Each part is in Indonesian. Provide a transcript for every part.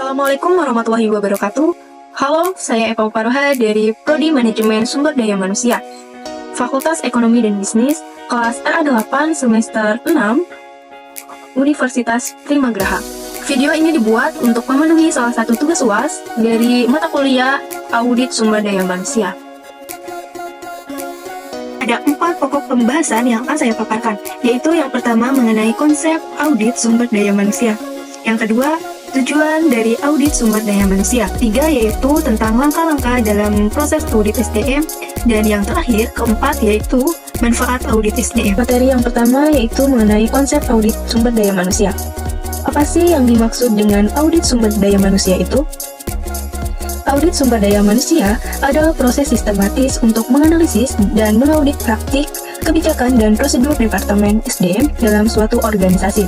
Assalamualaikum warahmatullahi wabarakatuh. Halo, saya Eva Paroha dari Prodi Manajemen Sumber Daya Manusia, Fakultas Ekonomi dan Bisnis, kelas RA8 semester 6, Universitas Trisakti. Video ini dibuat untuk memenuhi salah satu tugas UAS dari mata kuliah Audit Sumber Daya Manusia. Ada 4 pokok pembahasan yang akan saya paparkan, yaitu yang pertama mengenai konsep audit sumber daya manusia. Yang kedua, tujuan dari audit sumber daya manusia. 3 yaitu tentang langkah-langkah dalam proses audit SDM. Dan yang terakhir, keempat, yaitu manfaat audit SDM. Materi yang pertama yaitu mengenai konsep audit sumber daya manusia. Apa sih yang dimaksud dengan audit sumber daya manusia itu? Audit sumber daya manusia adalah proses sistematis untuk menganalisis dan mengaudit praktik, kebijakan, dan prosedur Departemen SDM dalam suatu organisasi.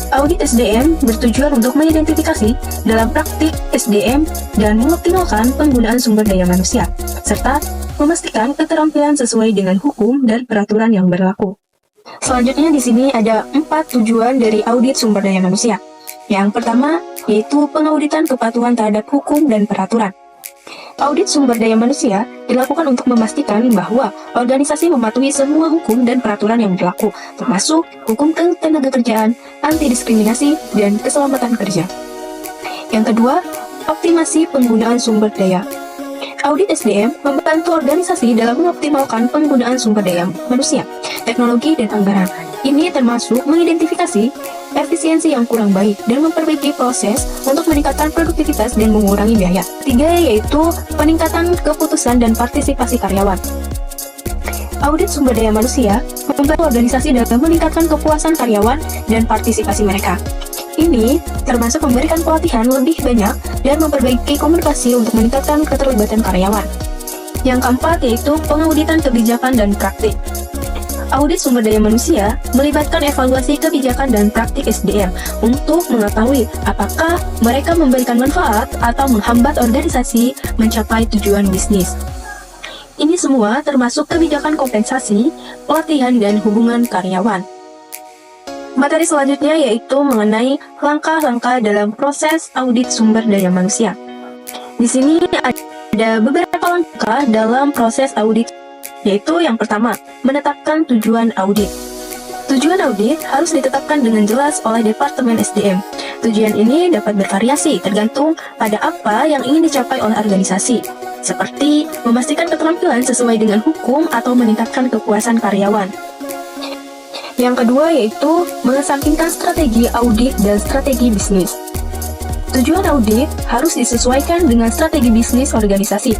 Audit SDM bertujuan untuk mengidentifikasi dalam praktik SDM dan mengoptimalkan penggunaan sumber daya manusia, serta memastikan keterampilan sesuai dengan hukum dan peraturan yang berlaku. Selanjutnya di sini ada 4 tujuan dari audit sumber daya manusia. Yang pertama, yaitu pengauditan kepatuhan terhadap hukum dan peraturan. Audit sumber daya manusia dilakukan untuk memastikan bahwa organisasi mematuhi semua hukum dan peraturan yang berlaku, termasuk hukum ketenagakerjaan, anti-diskriminasi, dan keselamatan kerja. Yang kedua, optimasi penggunaan sumber daya. Audit SDM membantu organisasi dalam mengoptimalkan penggunaan sumber daya manusia, teknologi, dan anggaran. Ini termasuk mengidentifikasi efisiensi yang kurang baik dan memperbaiki proses untuk meningkatkan produktivitas dan mengurangi biaya. 3 yaitu peningkatan keputusan dan partisipasi karyawan. Audit sumber daya manusia membantu organisasi dalam meningkatkan kepuasan karyawan dan partisipasi mereka. Ini termasuk memberikan pelatihan lebih banyak dan memperbaiki komunikasi untuk meningkatkan keterlibatan karyawan. Yang keempat yaitu pengauditan kebijakan dan praktik. Audit sumber daya manusia melibatkan evaluasi kebijakan dan praktik SDM untuk mengetahui apakah mereka memberikan manfaat atau menghambat organisasi mencapai tujuan bisnis. Ini semua termasuk kebijakan kompensasi, pelatihan, dan hubungan karyawan. Materi selanjutnya yaitu mengenai langkah-langkah dalam proses audit sumber daya manusia. Di sini ada beberapa langkah dalam proses audit, yaitu yang pertama, menetapkan tujuan audit. Tujuan audit harus ditetapkan dengan jelas oleh Departemen SDM. Tujuan ini dapat bervariasi tergantung pada apa yang ingin dicapai oleh organisasi, seperti memastikan keterampilan sesuai dengan hukum atau meningkatkan kepuasan karyawan. Yang kedua yaitu mengesampingkan strategi audit dan strategi bisnis. Tujuan audit harus disesuaikan dengan strategi bisnis organisasi.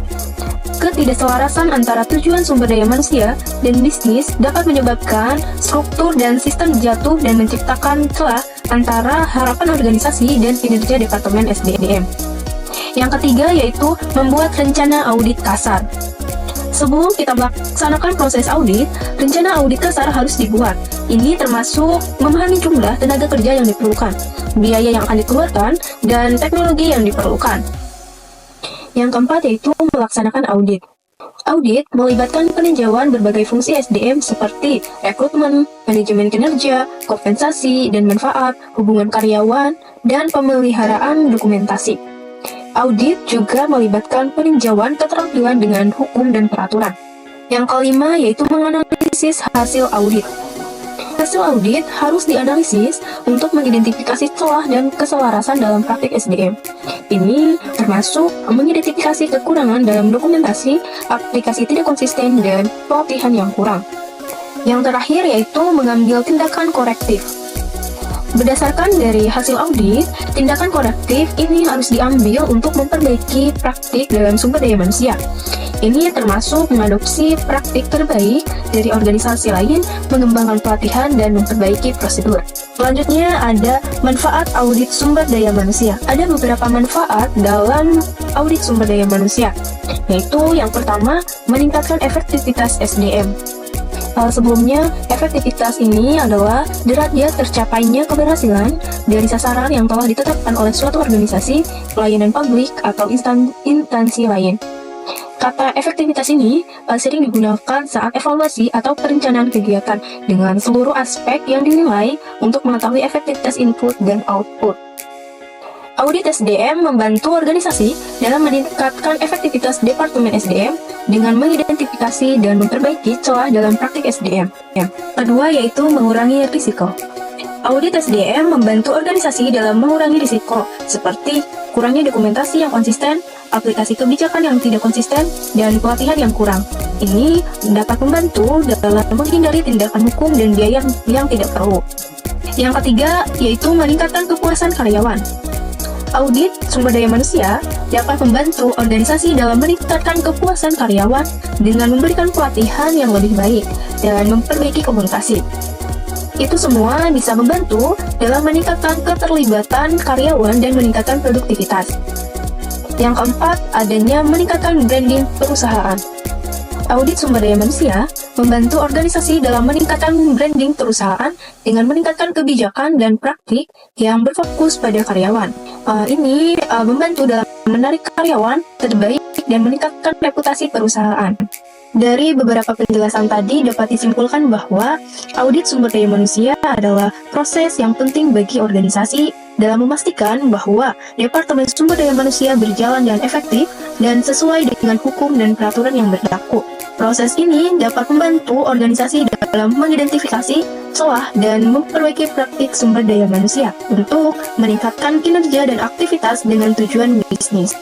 Ketidakselarasan antara tujuan sumber daya manusia dan bisnis dapat menyebabkan struktur dan sistem jatuh dan menciptakan celah antara harapan organisasi dan kinerja Departemen SDM. Yang ketiga yaitu membuat rencana audit kasar. Sebelum kita melaksanakan proses audit, rencana audit kasar harus dibuat. Ini termasuk memahami jumlah tenaga kerja yang diperlukan, biaya yang akan dikeluarkan, dan teknologi yang diperlukan. Yang keempat yaitu melaksanakan audit. Audit melibatkan peninjauan berbagai fungsi SDM seperti rekrutmen, manajemen kinerja, kompensasi dan manfaat, hubungan karyawan, dan pemeliharaan dokumentasi. Audit juga melibatkan peninjauan keterampilan dengan hukum dan peraturan. Yang kelima yaitu menganalisis hasil audit. Hasil audit harus dianalisis untuk mengidentifikasi celah dan keselarasan dalam praktik SDM. Ini termasuk mengidentifikasi kekurangan dalam dokumentasi, aplikasi tidak konsisten, dan pelatihan yang kurang. Yang terakhir yaitu mengambil tindakan korektif. Berdasarkan dari hasil audit, tindakan korektif ini harus diambil untuk memperbaiki praktik dalam sumber daya manusia. Ini termasuk mengadopsi praktik terbaik dari organisasi lain, mengembangkan pelatihan, dan memperbaiki prosedur. Selanjutnya ada manfaat audit sumber daya manusia. Ada beberapa manfaat dalam audit sumber daya manusia, yaitu yang pertama, meningkatkan efektivitas SDM. Sebelumnya, efektivitas ini adalah derajat tercapainya keberhasilan dari sasaran yang telah ditetapkan oleh suatu organisasi, pelayanan publik, atau instansi lain. Kata efektivitas ini sering digunakan saat evaluasi atau perencanaan kegiatan dengan seluruh aspek yang dinilai untuk mengetahui efektivitas input dan output. Audit SDM membantu organisasi dalam meningkatkan efektivitas Departemen SDM dengan mengidentifikasi dan memperbaiki celah dalam praktik SDM. Kedua yaitu mengurangi risiko. Audit SDM membantu organisasi dalam mengurangi risiko, seperti kurangnya dokumentasi yang konsisten, aplikasi kebijakan yang tidak konsisten, dan pelatihan yang kurang. Ini dapat membantu dalam menghindari tindakan hukum dan biaya yang tidak perlu. Yang ketiga yaitu meningkatkan kepuasan karyawan. Audit sumber daya manusia dapat membantu organisasi dalam meningkatkan kepuasan karyawan dengan memberikan pelatihan yang lebih baik dan memperbaiki komunikasi. Itu semua bisa membantu dalam meningkatkan keterlibatan karyawan dan meningkatkan produktivitas. Yang keempat, adanya meningkatkan branding perusahaan. Audit sumber daya manusia membantu organisasi dalam meningkatkan branding perusahaan dengan meningkatkan kebijakan dan praktik yang berfokus pada karyawan. Ini membantu dalam menarik karyawan terbaik dan meningkatkan reputasi perusahaan. Dari beberapa penjelasan tadi dapat disimpulkan bahwa audit sumber daya manusia adalah proses yang penting bagi organisasi dalam memastikan bahwa Departemen Sumber Daya Manusia berjalan dengan efektif dan sesuai dengan hukum dan peraturan yang berlaku. Proses ini dapat membantu organisasi dalam mengidentifikasi celah dan memperbaiki praktik sumber daya manusia untuk meningkatkan kinerja dan aktivitas dengan tujuan bisnis.